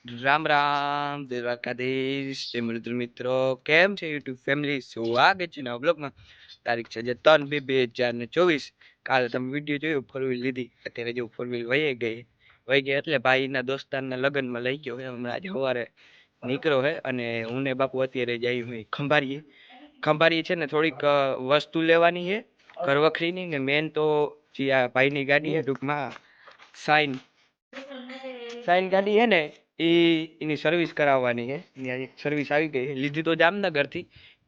રામ રામ જય દ્વારકાધીશ જય મૃદુલ મિત્રો કેમ છે યુટ્યુબ ફેમિલી સ્વાગત છે નવા બ્લોગમાં તારીખ છે જે 3/2/2024 કાલે તમે વિડીયો જોયો ફોર વ્હીલ લીધી અત્યારે જો ફોર વ્હીલ વહી ગઈ એટલે ભાઈના દોસ્તારના લગ્નમાં લઈ ગયો હમણાં આજે સવારે નીકળ્યો હે અને હું ને બાપુ અત્યારે જઈ હું ખંભારીએ છે ને થોડીક વસ્તુ લેવાની છે ઘરવખરીની ને મેન તો જે આ ભાઈની ગાડી છે ટૂંકમાં સાઈન સાઈન ગાડી છે ને એની સર્વિસ કરાવવાની છે એની સર્વિસ આવી ગઈ છે લીધી તો જામનગરથી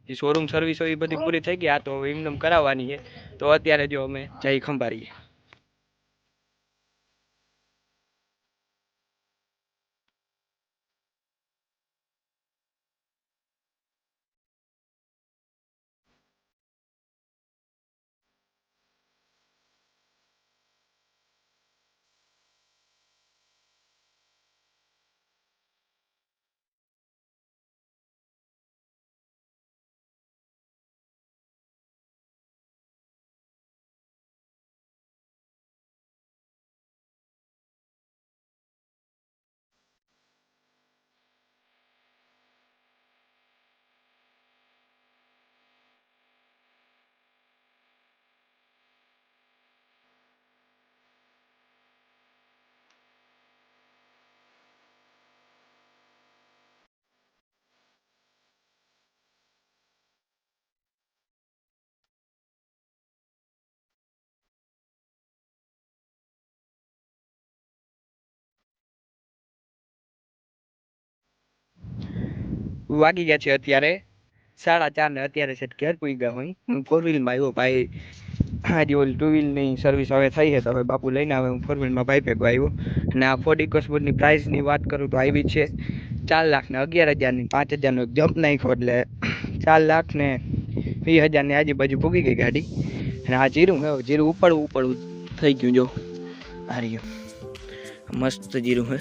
જે શોરૂમ સર્વિસ હોય એ બધી પૂરી થઈ ગઈ આ તો એમને કરાવવાની છે તો અત્યારે જો અમે જઈ ખંભારીએ વાગી ગયા છે અત્યારે 4:30 ને અત્યારે છે ઘેર પૂઈ ગયા હોય હું ફોર વ્હીલમાં આવ્યો ભાઈ આજે ઓલી ટુ વ્હીલની સર્વિસ હવે થઈ છે તો હવે બાપુ લઈને આવે હું ફોર વ્હીલમાં ભાઈ ભેગો આવ્યો અને આ ફોર્ડ ઇકોસ્પોર્ટની પ્રાઇસની વાત કરું તો આવી છે 4,11,000ની 5,000નો એક જમ્પ નાખ્યો એટલે 4,20,000ની આજુબાજુ પૂગી ગઈ ગાડી અને આ જીરું ઉપડવું થઈ ગયું જો આ રહ્યું મસ્ત જીરું હે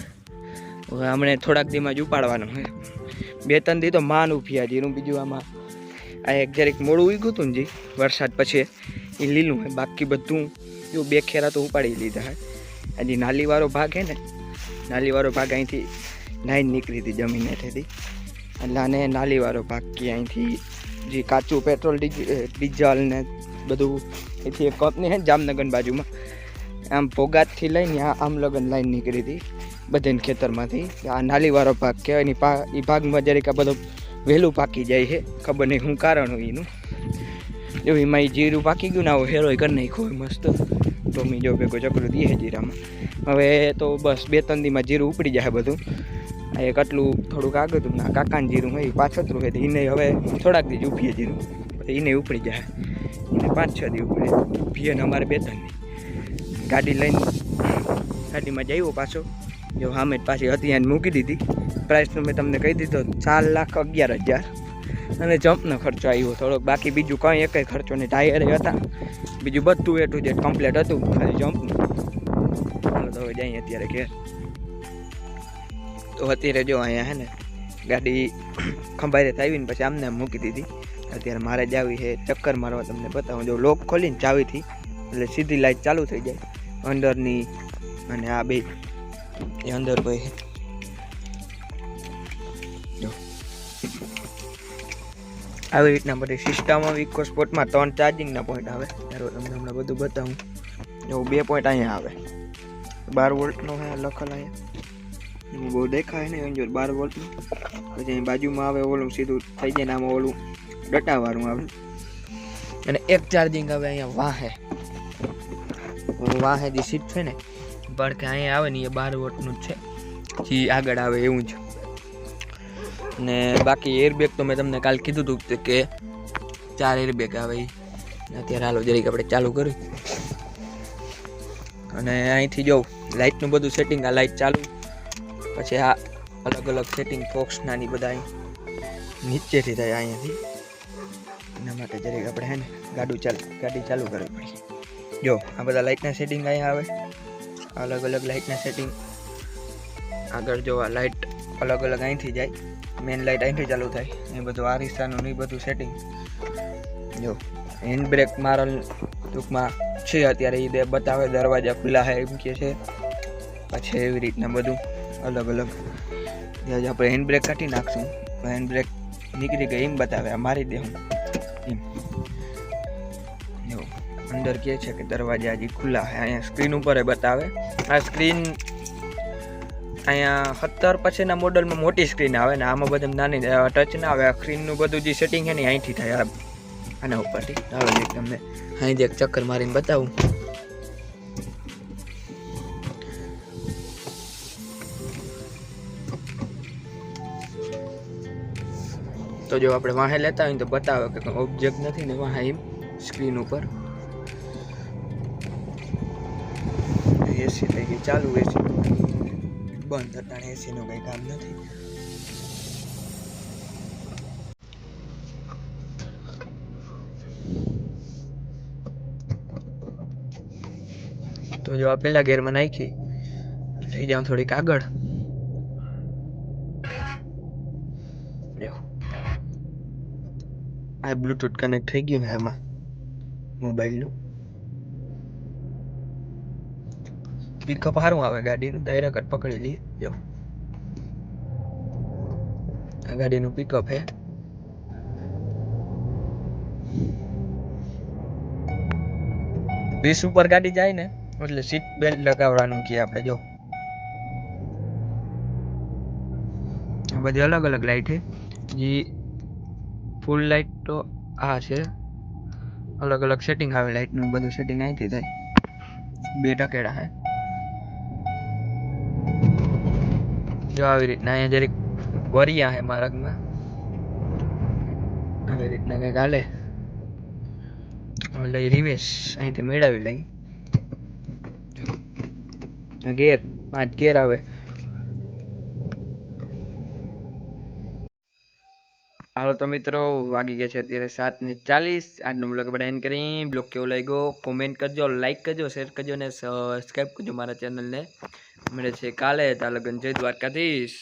હવે હમણાં થોડાક દીમાં જ ઉપાડવાનું હે 2-3 દી તો માન ઉભ્યા જીરું બીજું આમાં આ એક જરીક મોડું ઉગ્યું હતું ને જી વરસાદ પછી એ લીલું હે બાકી બધું જો 2 ખેરા તો ઉપાડી લીધા હે હજી નાલીવાળો ભાગ હે ને નાલીવાળો ભાગ અહીંથી લાઈન નીકળી હતી જમીન હેઠેથી એટલે આને નાલીવાળો ભાગ કે અહીંથી જે કાચું પેટ્રોલ ડીઝલ ને બધું એથી એક કંપની છે જામનગર બાજુમાં આમ પોગાતથી લઈને આમ લગન લાઈન નીકળી હતી બધાને ખેતરમાંથી આ નાલીવાળો ભાગ કહેવાય એ ભાગમાં જરીક આ બધો વહેલું પાકી જાય છે ખબર નહીં શું કારણ હોય એનું જો એમાં એ જીરું પાકી ગયું ને આવો હેરોય કરી નાખ્યો હોય મસ્ત ટોમી જો ભેગો ચકરો દે છે જીરામાં હવે તો બસ 2-3 દીમાં જીરું ઉપડી જાય બધું આ એક આટલું થોડુંક આગળ હતું ના કાકાને જીરું હોય પાછતરું હોય એને હવે થોડાક દી ઉભીએ જીરું એને ઉપડી જાય એને 5-6 દી ઉપડે ઉભીએ ને અમારે 2-3 દી ગાડી લઈને ગાડીમાં જઈવો પાછો જો હામે પાછી હતી એને મૂકી દીધી પ્રાઇસનું મેં તમને કહી દીધો 4,11,000 અને જમ્પનો ખર્ચો આવ્યો થોડોક બાકી બીજું કંઈ એકય ખર્ચો નહીં ટાયરે હતા બીજું બધું એ ટુ ઝેડ કમ્પ્લીટ હતું ખાલી જમ્પનું તો હવે જઈએ અત્યારે ઘેર તો અત્યારે જો અહીંયા હે ને ગાડી ખંભારે આવીને પછી આમને મૂકી દીધી અત્યારે મારે જ આવી છે ચક્કર મારવા તમને બતાવું જો લોક ખોલીને ચાવીથી એટલે સીધી લાઈટ ચાલુ થઈ જાય અંદરની અને આ બે એ અંદર ભાઈ જો આવી રીતના બધી સિસ્ટમ ઇકોસ્પોર્ટમાં 3 ચાર્જિંગના પોઈન્ટ આવે ત્યારે તમને હમણાં બધું બતાવું જો 2 પોઈન્ટ અહીંયા આવે 12 વોલ્ટનો હે લખેલ અહીંયા બહુ દેખાય ને અંજોર 12 વોલ્ટનું પછી અહીં બાજુમાં આવે ઓલું સીધું થઈ જાય ને આમાં ઓલું ડટાવાળું આવે અને એક ચાર્જિંગ આવે અહીંયા વાહે જે સીટ છે ને પણ કે અહીંયા આવે ને એ 12 વોટનું જ છે જે આગળ આવે એવું જ ને બાકી એરબેગ તો મેં તમને કાલ કીધું હતું કે 4 એરબેગ આવે અત્યારે હાલો જરીક આપણે ચાલુ કર્યું અને અહીંથી જોઉં લાઇટનું બધું સેટિંગ આ લાઇટ ચાલુ પછી આ અલગ અલગ સેટિંગ ફોક્સ નાની બધા નીચેથી થાય અહીંયાથી એના માટે જરીક આપણે હે ને ગાડી ચાલુ કરવી પડશે જો આ બધા લાઇટના સેટિંગ અહીંયા આવે અલગ અલગ લાઇટના સેટિંગ આગળ જો આ લાઇટ અલગ અલગ અહીંથી જાય મેન લાઇટ અહીંથી ચાલુ થાય એ બધું આરિસ્તાનું એ બધું સેટિંગ જો હેન્ડ બ્રેક મારલ ટૂંકમાં છે અત્યારે એ બતાવે દરવાજા ખુલ્લા છે એમ કે છે પછી એવી રીતના બધું અલગ અલગ આજે આપણે હેન્ડ બ્રેક કાઢી નાખશું. હેન્ડ બ્રેક નીકળી ગઈ એમ બતાવે, મારી દે હું એમ. જો અંદર કહે છે કે દરવાજા હજી ખુલ્લા છે. અહીંયા સ્ક્રીન ઉપર બતાવે. આ સ્ક્રીન અહીંયા 17 પછીના મોડલમાં મોટી સ્ક્રીન આવે ને આમાં બધું નાની ટચ ના આવે. આ સ્ક્રીનનું બધું જે સેટિંગ છે ને અહીંથી થાય, આના ઉપરથી. ચાલો એક તમને અહીંથી એક ચક્કર મારીને બતાવું. તો જો આપણે વાહે લેતા હોય તો બતાવે કે ઓબ્જેક્ટ નથી ને વાહે એમ સ્ક્રીન ઉપર. એસી થઈ ગઈ ચાલુ, એસી બંધ હતા, એસીનું કંઈ કામ નથી. તો જો આ પેલા ગેરમાં નાખી થઈ જાઉં થોડીક આગળ. આ બ્લૂટૂથ કનેક્ટ થઈ ગયું ને એમાં મોબાઈલનું. પિકઅપ સારું આવે ગાડીનું, ડાયરેક્ટ પકડી લઈએ. જો આ ગાડીનું પિકઅપ હે. બીસ ઉપર ગાડી જાય ને એટલે સીટ બેલ્ટ લગાવવાનું કે આપણે. જો આ બધી અલગ અલગ લાઈટ છે. જે ફૂલ લાઈટ તો આ છે, અલગ અલગ સેટિંગ આવે લાઈટનું. બધું સેટિંગ અહીંથી થાય. 2 ટકેડા હે. જો આવી રીતના અહીંયા જરીક વરિયા હે માર્ગમાં, આવી રીતના કંઈક હાલે. એટલે રિવેશ અહીંથી મેળવી લઈ. ગેર 5 ગેર આવે. હાલો તો મિત્રો, વાગી ગયા છે અત્યારે 7:40. આજનો બ્લોગ આપણે એન્ડ કરી. બ્લોગ કેવો લાગ્યો કોમેન્ટ કરજો, લાઈક કરજો, શેર કરજો અને સબસ્ક્રાઈબ કરજો મારા ચેનલને. મળે છે કાલે. ત્યાં લગન જય દ્વારકાધીશ.